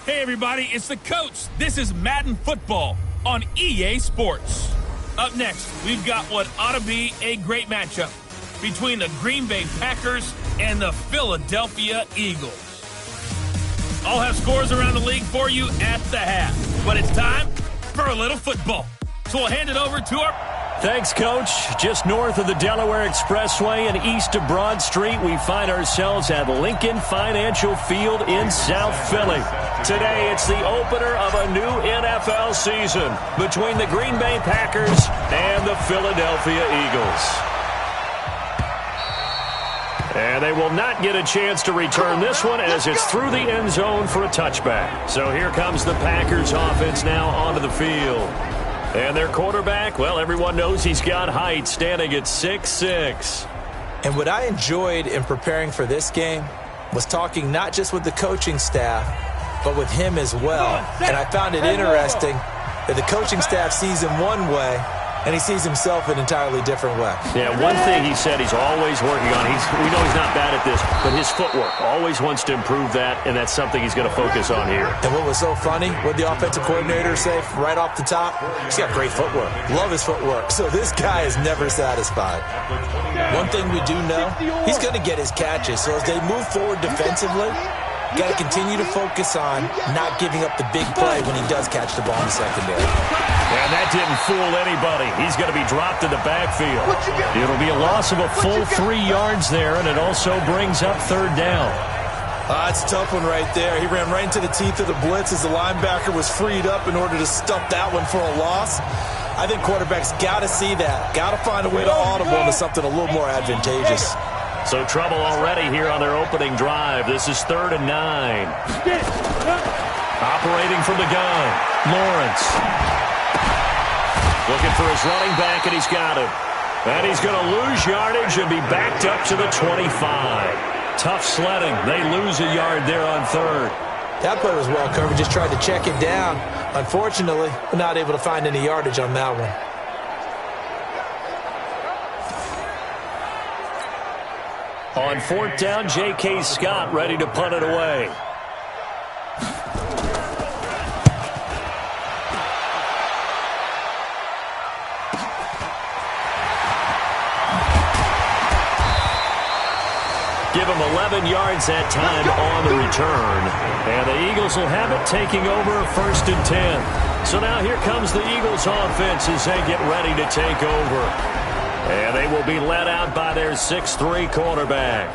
Hey everybody, it's the coach. This is Madden Football on EA Sports. Up next, we've got what ought to be a great matchup between the Green Bay Packers and the Philadelphia Eagles. I'll have scores around the league for you at the half, but it's time for a little football. So we'll hand it over to our... Thanks, Coach. Just north of the Delaware Expressway and east of Broad Street, we find ourselves at Lincoln Financial Field in South Philly. Today, it's the opener of a new NFL season between the Green Bay Packers and the Philadelphia Eagles. And they will not get a chance to return this one as it's through the end zone for a touchback. So here comes the Packers offense now onto the field. And their quarterback, well, everyone knows he's got height, standing at 6'6". And what I enjoyed in preparing for this game was talking not just with the coaching staff, but with him as well. And I found it interesting that the coaching staff sees him one way, and he sees himself an entirely different way. Yeah, one thing he said he's always working on, we know he's not bad at this, but his footwork, always wants to improve that, and that's something he's going to focus on here. And what was so funny, what the offensive coordinator say right off the top, he's got great footwork. Love his footwork. So this guy is never satisfied. One thing we do know, he's going to get his catches. So as they move forward defensively, got to continue to focus on not giving up the big play when he does catch the ball in the secondary. And that didn't fool anybody. He's going to be dropped in the backfield. It'll be a loss of a full 3 yards there, and it also brings up third down. That's a tough one right there. He ran right into the teeth of the blitz as the linebacker was freed up in order to stump that one for a loss. I think quarterbacks got to see that. Got to find a way to audible into something a little more advantageous. So trouble already here on their opening drive. This is 3rd and 9. Operating from the gun, Lawrence. Looking for his running back, and he's got him. And he's going to lose yardage and be backed up to the 25. Tough sledding. They lose a yard there on 3rd. That play was well covered. Just tried to check it down. Unfortunately, we're not able to find any yardage on that one. On 4th down, J.K. Scott ready to punt it away. Give him 11 yards that time on the return. And the Eagles will have it, taking over 1st and 10. So now here comes the Eagles offense as they get ready to take over. And they will be led out by their 6'3" quarterback.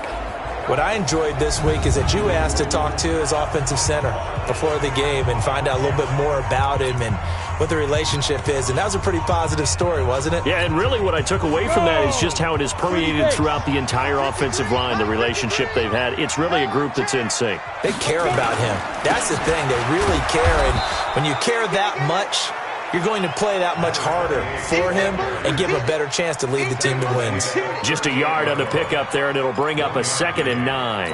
What I enjoyed this week is that you asked to talk to his offensive center before the game and find out a little bit more about him and what the relationship is. And that was a pretty positive story, wasn't it? Yeah, and really what I took away from that is just how it has permeated throughout the entire offensive line, the relationship they've had. It's really a group that's in sync. They care about him. That's the thing. They really care. And when you care that much, you're going to play that much harder for him and give him a better chance to lead the team to wins. Just a yard on the pickup there, and it'll bring up a 2nd and 9.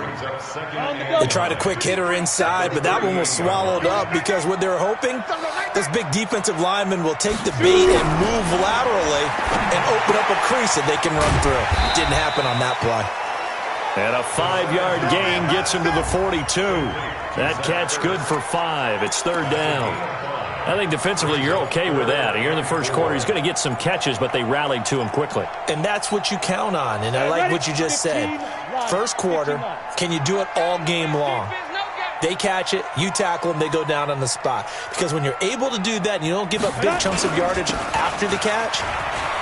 They tried a quick hitter inside, but that one was swallowed up because what they're hoping, this big defensive lineman will take the bait and move laterally and open up a crease that they can run through. Didn't happen on that play. And a 5-yard gain gets him to the 42. That catch good for 5. It's 3rd down. I think defensively you're okay with that. Here in the first quarter, he's going to get some catches, but they rallied to him quickly. And that's what you count on, and I like what you just said. First quarter, can you do it all game long? They catch it, you tackle them, they go down on the spot. Because when you're able to do that and you don't give up big chunks of yardage after the catch,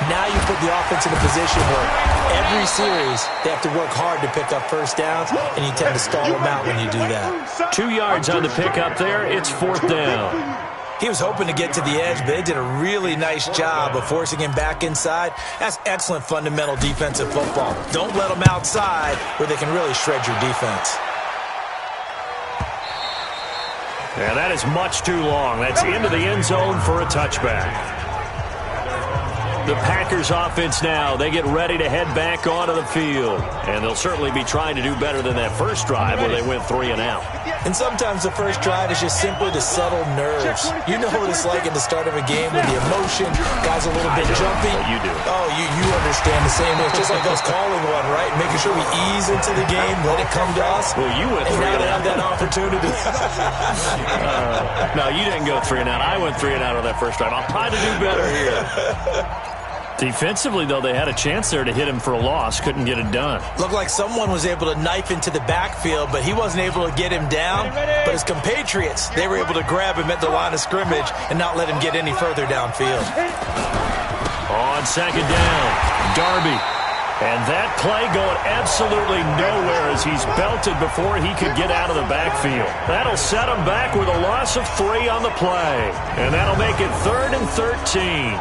now you put the offense in a position where every series they have to work hard to pick up first downs, and you tend to stall them out when you do that. 2 yards on the pickup there. It's 4th down. He was hoping to get to the edge, but they did a really nice job of forcing him back inside. That's excellent fundamental defensive football. Don't let them outside where they can really shred your defense. And that is much too long. That's into the end zone for a touchback. The Packers offense now, they get ready to head back onto the field. And they'll certainly be trying to do better than that first drive where they went 3 and out. And sometimes the first drive is just simply to settle nerves. You know what it's like at the start of a game with the emotion, guys a little bit jumpy. You do. Oh, you understand the same way. It's just like us calling one, right? Making sure we ease into the game, let it come to us. Well, you went 3 and out. Have that opportunity. No, you didn't go 3 and out. I went 3 and out on that first drive. I'll try to do better here. Defensively, though, they had a chance there to hit him for a loss. Couldn't get it done. Looked like someone was able to knife into the backfield, but he wasn't able to get him down. But his compatriots, they were able to grab him at the line of scrimmage and not let him get any further downfield. On second down, Darby. And that play going absolutely nowhere as he's belted before he could get out of the backfield. That'll set him back with a loss of 3 on the play. And that'll make it 3rd and 13.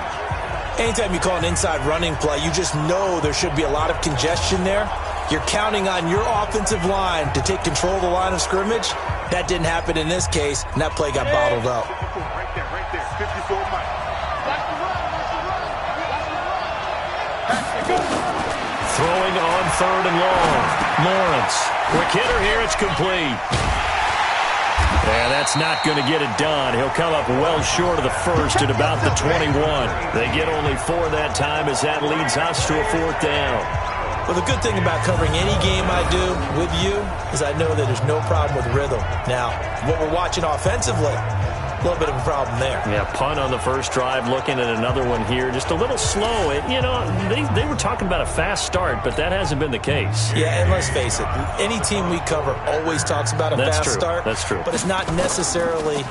Anytime you call an inside running play, you just know there should be a lot of congestion there. You're counting on your offensive line to take control of the line of scrimmage. That didn't happen in this case, and that play got bottled up. Right there, 54 miles. Throwing on 3rd and long. Lawrence. Quick hitter here. It's complete. Yeah, that's not going to get it done. He'll come up well short of the first at about the 21. They get only 4 that time as that leads us to a 4th down. Well, the good thing about covering any game I do with you is I know that there's no problem with rhythm. Now, what we're watching offensively, a little bit of a problem there. Yeah, punt on the first drive, looking at another one here. Just a little slow. You know, they were talking about a fast start, but that hasn't been the case. Yeah, and let's face it, any team we cover always talks about a fast start. That's true. But it's not necessarily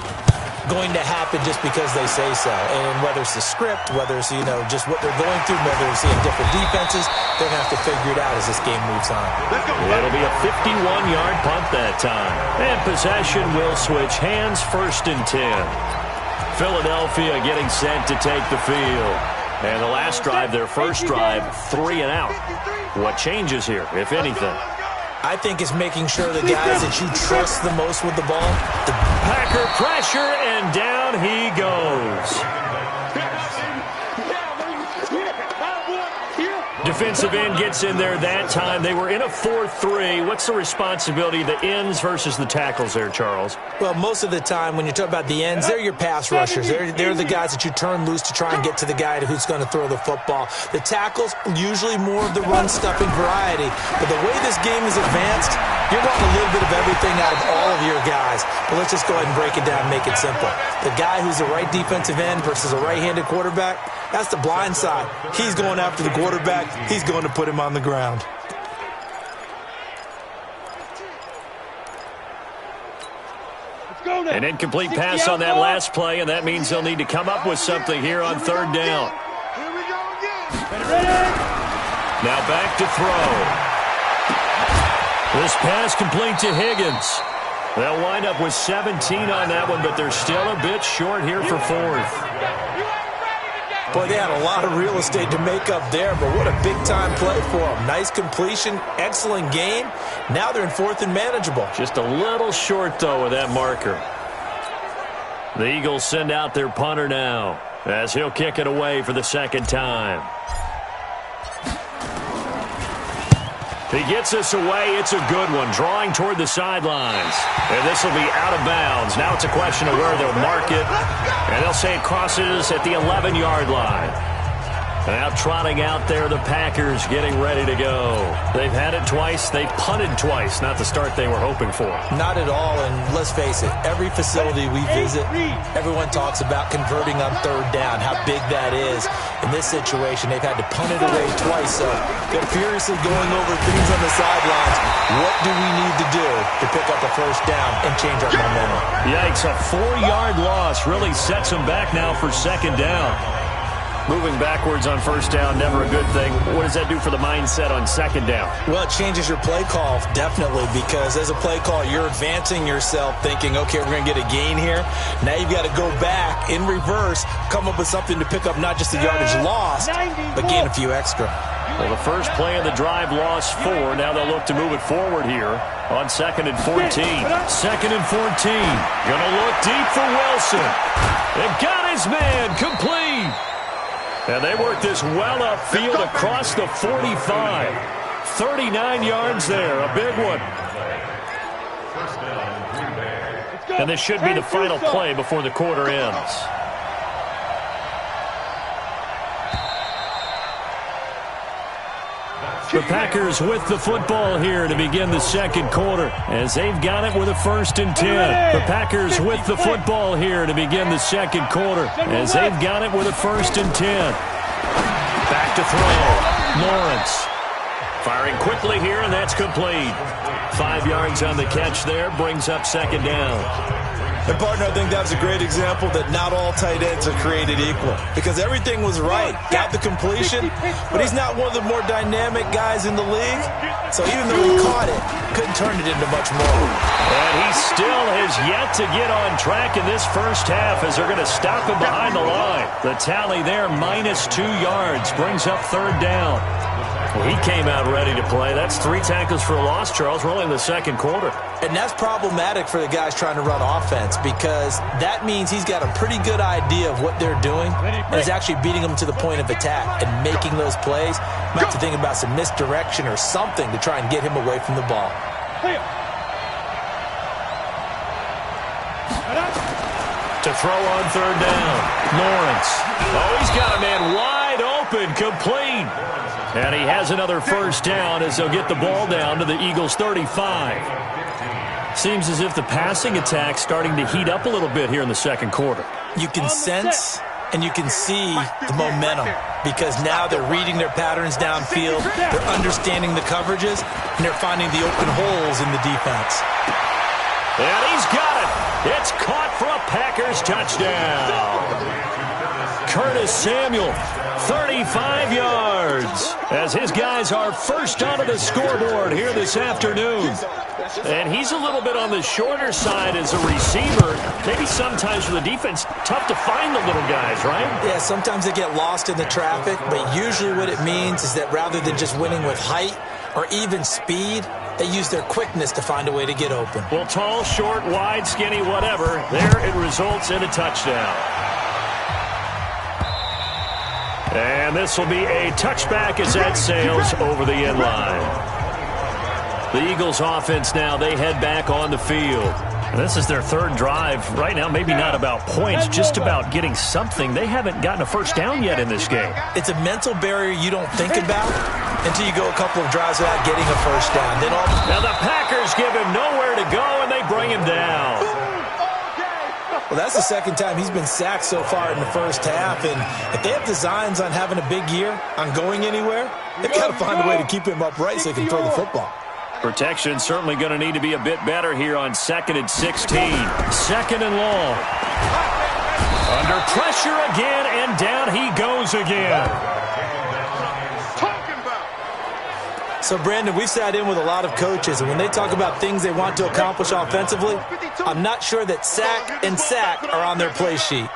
going to happen just because they say so. And whether it's the script, whether it's, just what they're going through, whether it's seeing different defenses, they're going to have to figure it out as this game moves on. It'll be a 51-yard punt that time. And possession will switch hands, 1st and 10. Philadelphia getting set to take the field. And the last drive, their first drive, 3 and out. What changes here, if anything? I think it's making sure the guys that you trust the most with the ball. The Packer pressure, and down he goes. Defensive end gets in there that time. They were in a 4-3. What's the responsibility of the ends versus the tackles there, Charles? Well, most of the time when you talk about the ends, they're your pass rushers. They're the guys that you turn loose to try and get to the guy who's going to throw the football. The tackles, usually more of the run-stuffing variety. But the way this game is advanced, you're wanting a little bit of everything out of all of your guys. But let's just go ahead and break it down and make it simple. The guy who's the right defensive end versus a right-handed quarterback, that's the blind side. He's going after the quarterback. He's going to put him on the ground. An incomplete pass on that last play, and that means they'll need to come up with something here on 3rd down. Here we go again. Now back to throw. This pass complete to Higgins. They'll wind up with 17 on that one, but they're still a bit short here for 4th. Boy, they had a lot of real estate to make up there, but what a big-time play for them. Nice completion, excellent game. Now they're in 4th and manageable. Just a little short, though, with that marker. The Eagles send out their punter now as he'll kick it away for the 2nd time. He gets us away. It's a good one, drawing toward the sidelines. And this will be out of bounds. Now it's a question of where they'll mark it. And they'll say it crosses at the 11-yard line. Now trotting out there, the Packers getting ready to go. They've had it twice. They punted twice. Not the start they were hoping for. Not at all, and let's face it, every facility we visit, everyone talks about converting on 3rd down, how big that is. In this situation, they've had to punt it away twice, so they're furiously going over things on the sidelines. What do we need to do to pick up a 1st down and change our momentum? Yikes, a 4-yard loss really sets them back now for 2nd down. Moving backwards on 1st down, never a good thing. What does that do for the mindset on 2nd down? Well, it changes your play call, definitely, because as a play call, you're advancing yourself thinking, okay, we're going to get a gain here. Now you've got to go back in reverse, come up with something to pick up not just the yardage lost, but gain a few extra. Well, the first play of the drive lost 4. Now they'll look to move it forward here on 2nd and 14. 2nd and 14. Going to look deep for Wilson. They've got his man complete. And they work this well upfield across the 45. 39 yards there, a big one. And this should be the final play before the quarter ends. The Packers with the football here to begin the second quarter as they've got it with a 1st and 10. The Packers with the football here to begin the second quarter as they've got it with a 1st and 10. Back to throw. Lawrence firing quickly here, and that's complete. 5 yards on the catch there, brings up 2nd down. And, partner, I think that's a great example that not all tight ends are created equal because everything was right. Got the completion, but he's not one of the more dynamic guys in the league. So even though he caught it, couldn't turn it into much more. And he still has yet to get on track in this first half as they're going to stop him behind the line. The tally there, -2 yards, brings up 3rd down. Well, he came out ready to play. That's 3 tackles for a loss, Charles. We're only in the second quarter. And that's problematic for the guys trying to run offense because that means he's got a pretty good idea of what they're doing and is actually beating them to the point of attack and making those plays. Might have to think about some misdirection or something to try and get him away from the ball. To throw on 3rd down. Lawrence. Oh, he's got a man wide open, complete. And he has another 1st down as they'll get the ball down to the Eagles' 35. Seems as if the passing attack's starting to heat up a little bit here in the second quarter. You can sense and you can see the momentum because now they're reading their patterns downfield, they're understanding the coverages, and they're finding the open holes in the defense. And he's got it. It's caught for a Packers touchdown. Curtis Samuel, 35 yards, as his guys are first onto the scoreboard here this afternoon. And he's a little bit on the shorter side as a receiver. Maybe sometimes for the defense, tough to find the little guys, right? Yeah, sometimes they get lost in the traffic, but usually what it means is that rather than just winning with height or even speed, they use their quickness to find a way to get open. Well, tall, short, wide, skinny, whatever, there it results in a touchdown. And this will be a touchback as that sails over the end line. The Eagles offense now, they head back on the field. And this is their 3rd drive. Right now, maybe not about points, just about getting something. They haven't gotten a 1st down yet in this game. It's a mental barrier you don't think about until you go a couple of drives without getting a 1st down. Then now the Packers give him nowhere to go, and they bring him down. Well, that's the 2nd time he's been sacked so far in the first half. And if they have designs on having a big year, on going anywhere, they've got to find a way to keep him upright so they can throw the football. Protection certainly going to need to be a bit better here on 2nd and 16. 2nd and long. Under pressure again, and down he goes again. So, Brandon, we've sat in with a lot of coaches, and when they talk about things they want to accomplish offensively, I'm not sure that sack and sack are on their play sheet.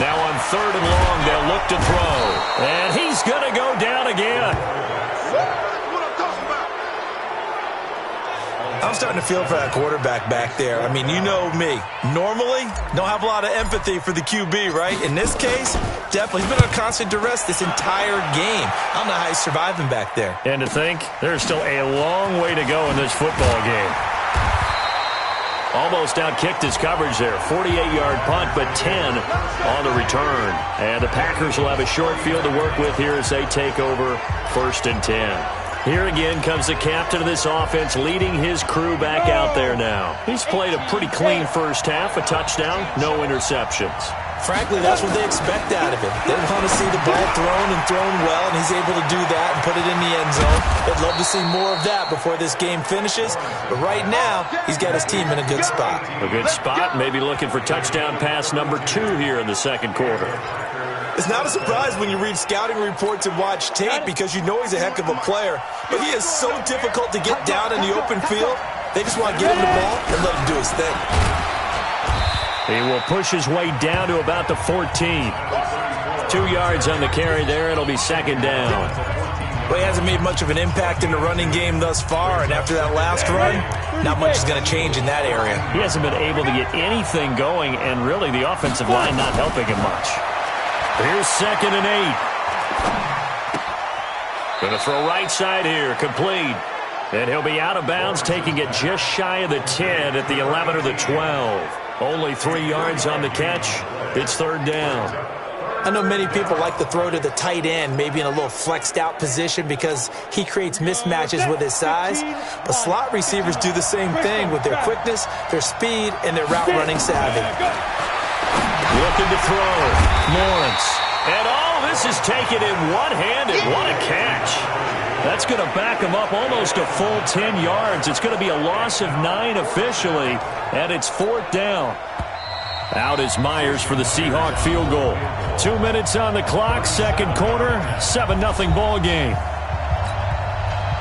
Now on 3rd and long, they'll look to throw. And he's going to go down again. I'm starting to feel for that quarterback back there. I mean, you know me. Normally, don't have a lot of empathy for the QB, right? In this case, definitely. He's been under constant duress this entire game. I don't know how he's surviving back there. And to think, there's still a long way to go in this football game. Almost outkicked his coverage there. 48-yard punt, but 10 on the return. And the Packers will have a short field to work with here as they take over 1st and 10. Here again comes the captain of this offense leading his crew back out there now. He's played a pretty clean first half, a touchdown, no interceptions. Frankly, that's what they expect out of him. They want to see the ball thrown and thrown well, and he's able to do that and put it in the end zone. They'd love to see more of that before this game finishes. But right now, he's got his team in a good spot. A good spot, maybe looking for touchdown pass number 2 here in the second quarter. It's not a surprise when you read scouting reports and watch tape because you know he's a heck of a player. But he is so difficult to get down in the open field. They just want to get him the ball and let him do his thing. He will push his way down to about the 14. 2 yards on the carry there. It'll be 2nd down. Well, he hasn't made much of an impact in the running game thus far, and after that last run, not much is going to change in that area. He hasn't been able to get anything going, and really the offensive line not helping him much. Here's 2nd and 8. Going to throw right side here, complete. And he'll be out of bounds, taking it just shy of the 10 at the 11 or the 12. Only 3 yards on the catch. It's 3rd down. I know many people like to throw to the tight end, maybe in a little flexed out position because he creates mismatches with his size. But slot receivers do the same thing with their quickness, their speed, and their route running savvy. Looking to throw. Lawrence. And all this is taken in one-handed. What a catch. That's going to back him up almost a full 10 yards. It's going to be a loss of 9 officially, and it's 4th down. Out is Myers for the Seahawk field goal. 2 minutes on the clock, 2nd quarter, 7-0 ball game.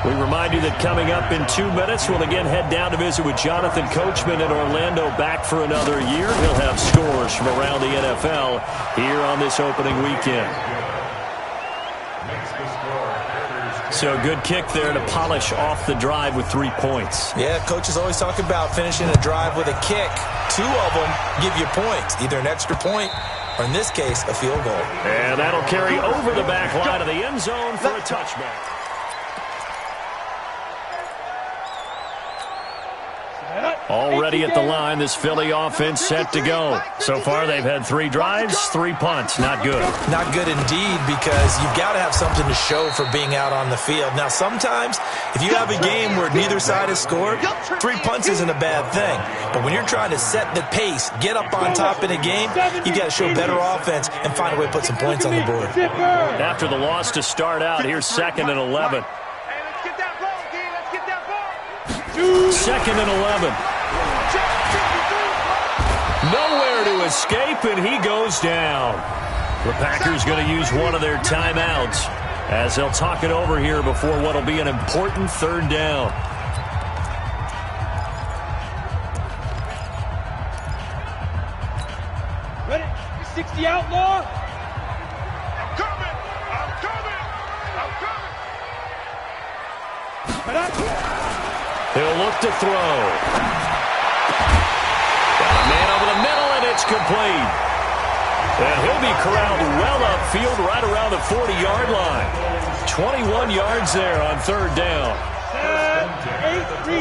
We remind you that coming up in 2 minutes, we'll again head down to visit with Jonathan Coachman in Orlando, back for another year. He'll have scores from around the NFL here on this opening weekend. So a good kick there to polish off the drive with 3 points. Yeah, coaches always talk about finishing a drive with a kick. 2 of them give you points, either an extra point or, in this case, a field goal. And that'll carry over the back line of the end zone for a touchback. Already at the line, this Philly offense set to go. So far, they've had 3 drives, 3 punts. Not good. Not good indeed, because you've got to have something to show for being out on the field. Now, sometimes, if you have a game where neither side has scored, 3 punts isn't a bad thing. But when you're trying to set the pace, get up on top in a game, you got to show better offense and find a way to put some points on the board. After the loss to start out, here's 2nd and 11. 2nd and 11. Nowhere to escape, and he goes down. The Packers going to use one of their timeouts as they'll talk it over here before what will be an important 3rd down. Ready? 60 outlaw. I'm coming. He'll look to throw. Got a man over the middle, and it's complete. And he'll be corralled well upfield right around the 40-yard line. 21 yards there on 3rd down. 7-8-3.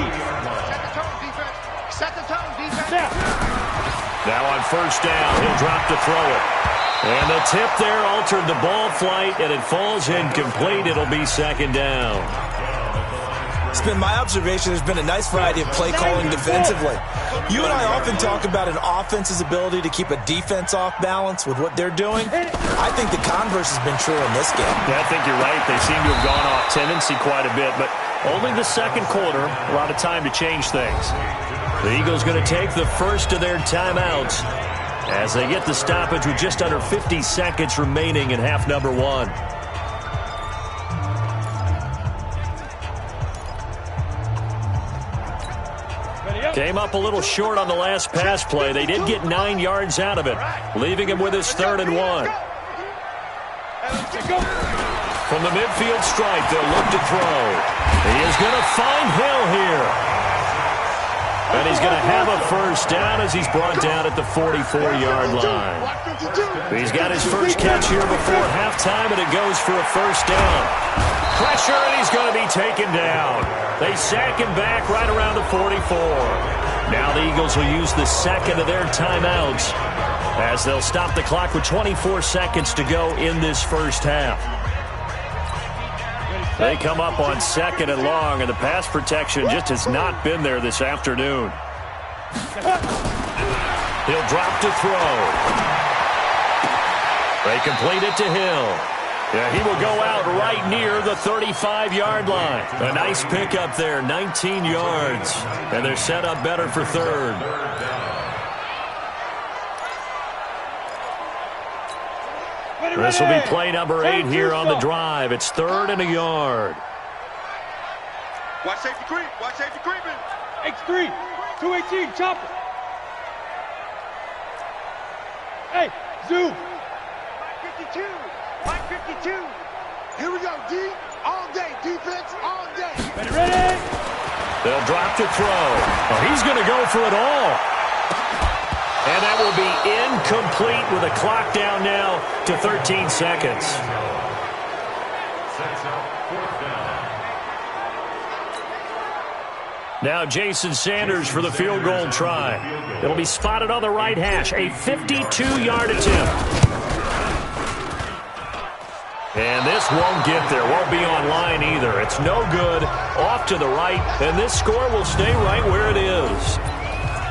Set the tone, defense. Now on 1st down, he'll drop to throw it. And the tip there altered the ball flight, and it falls incomplete. It'll be 2nd down. It's been my observation there's been a nice variety of play calling defensively. You and I often talk about an offense's ability to keep a defense off balance with what they're doing. I think the converse has been true in this game. Yeah, I think you're right. They seem to have gone off tendency quite a bit, but only the 2nd quarter, a lot of time to change things. The Eagles going to take the first of their timeouts as they get the stoppage with just under 50 seconds remaining in half number 1. Came up a little short on the last pass play. They did get 9 yards out of it, leaving him with his 3rd and 1. From the midfield stripe, they'll look to throw. He is going to find Hill here. And he's going to have a 1st down as he's brought down at the 44-yard line. He's got his first catch here before halftime, and it goes for a 1st down. Pressure, and he's going to be taken down. They sack him back right around the 44. Now the Eagles will use the 2nd of their timeouts as they'll stop the clock with 24 seconds to go in this 1st half. They come up on 2nd and long, and the pass protection just has not been there this afternoon. He'll drop to throw. They complete it to Hill. Yeah, he will go out right near the 35-yard line. A nice pickup there, 19 yards. And they're set up better for 3rd. This will be play number 8 here on the drive. It's 3rd and a yard. Watch safety creep. Watch safety creeping. X3. 218. Chopper. Hey, zoom. 52. 52. Here we go, D. All day. Defense, all day. Ready? They'll drop to throw. Oh, he's going to go for it all. And that will be incomplete with a clock down now to 13 seconds. Now Jason Sanders for the field goal try. It'll be spotted on the right hash. A 52-yard attempt. And this won't get there. Won't be on line either. It's no good. Off to the right. And this score will stay right where it is.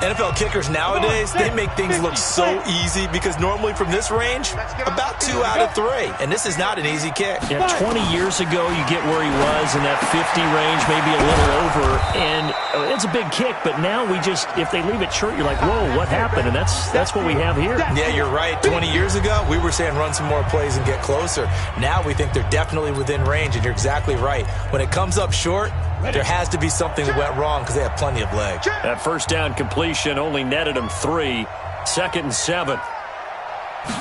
NFL kickers nowadays, they make things look so easy because normally from this range, about 2 out of 3. And this is not an easy kick. Yeah, 20 years ago, you get where he was in that 50 range, maybe a little over. And it's a big kick, but now we just, if they leave it short, you're like, whoa, what happened? And that's what we have here. Yeah, you're right. 20 years ago, we were saying run some more plays and get closer. Now we think they're definitely within range, and you're exactly right. When it comes up short, there has to be something that went wrong because they have plenty of legs. That first down completion only netted him 3. 2nd and 7.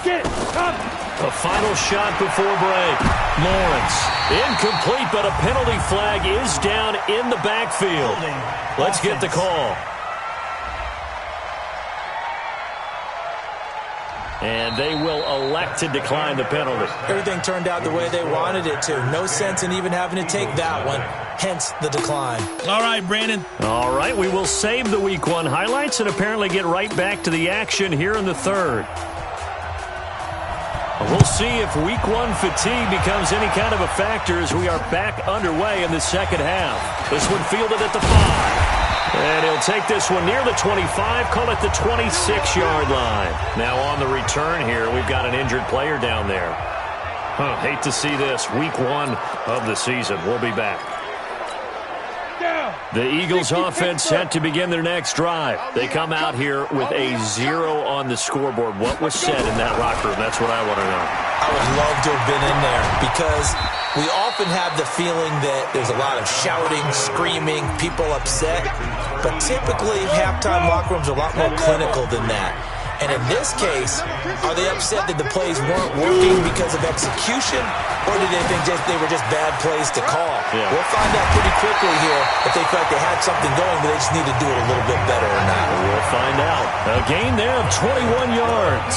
Get it. Come. A final shot before break. Lawrence. Incomplete, but a penalty flag is down in the backfield. Let's get the call. And they will elect to decline the penalty. Everything turned out the way they wanted it to. No sense in even having to take that one. Hence the decline. All right, Brandon. All right, we will save the Week 1 highlights and apparently get right back to the action here in the 3rd. We'll see if Week 1 fatigue becomes any kind of a factor as we are back underway in the 2nd half. This one fielded at the 5. And he'll take this one near the 25, call it the 26-yard line. Now on the return here, we've got an injured player down there. Hate to see this. Week 1 of the season. We'll be back. The Eagles offense set to begin their next drive. They come out here with a 0 on the scoreboard. What was said in that locker room? That's what I want to know. I would love to have been in there because we often have the feeling that there's a lot of shouting, screaming, people upset. But typically, halftime locker rooms are a lot more clinical than that. And in this case, are they upset that the plays weren't working because of execution, or did they think they were just bad plays to call? Yeah. We'll find out pretty quickly here if they feel like they had something going, but they just need to do it a little bit better or not. We'll find out. A gain there of 21 yards.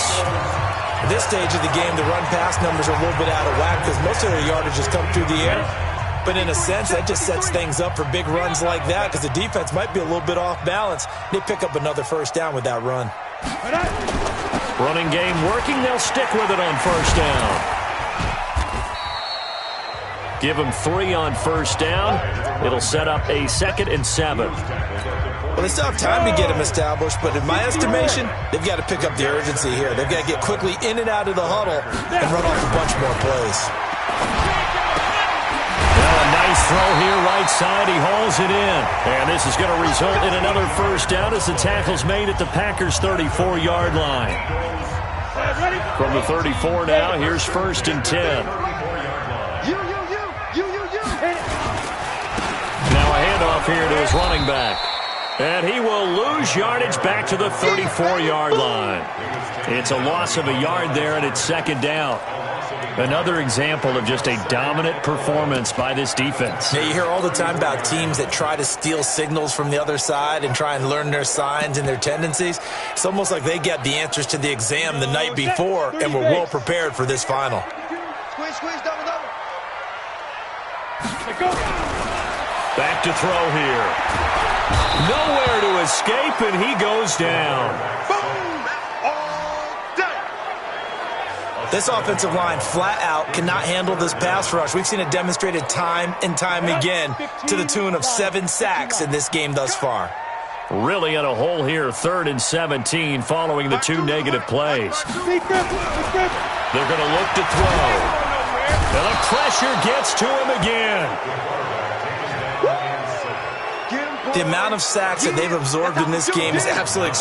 At this stage of the game, the run-pass numbers are a little bit out of whack because most of their yardage has come through the air. But in a sense, that just sets things up for big runs like that because the defense might be a little bit off balance. They pick up another first down with that run. Running game working. They'll stick with it on first down. Give them 3 on first down. It'll set up a 2nd and 7. Well, they still have time to get them established, but in my estimation, they've got to pick up the urgency here. They've got to get quickly in and out of the huddle and run off a bunch more plays. Well, a nice throw here, right side. He hauls it in. And this is going to result in another first down as the tackle's made at the Packers' 34-yard line. From the 34 now, here's 1st and 10. Now a handoff here to his running back. And he will lose yardage back to the 34-yard line. It's a loss of a yard there, and it's 2nd down. Another example of just a dominant performance by this defense. Yeah, you hear all the time about teams that try to steal signals from the other side and try and learn their signs and their tendencies. It's almost like they get the answers to the exam the night before and were well prepared for this final. Squeeze, double. Back to throw here. Nowhere to escape, and he goes down. This offensive line flat out cannot handle this pass rush. We've seen it demonstrated time and time again to the tune of 7 sacks in this game thus far. Really in a hole here, 3rd and 17 following the 2 negative plays. They're going to look to throw. And the pressure gets to him again. The amount of sacks that they've absorbed in this game is absolutely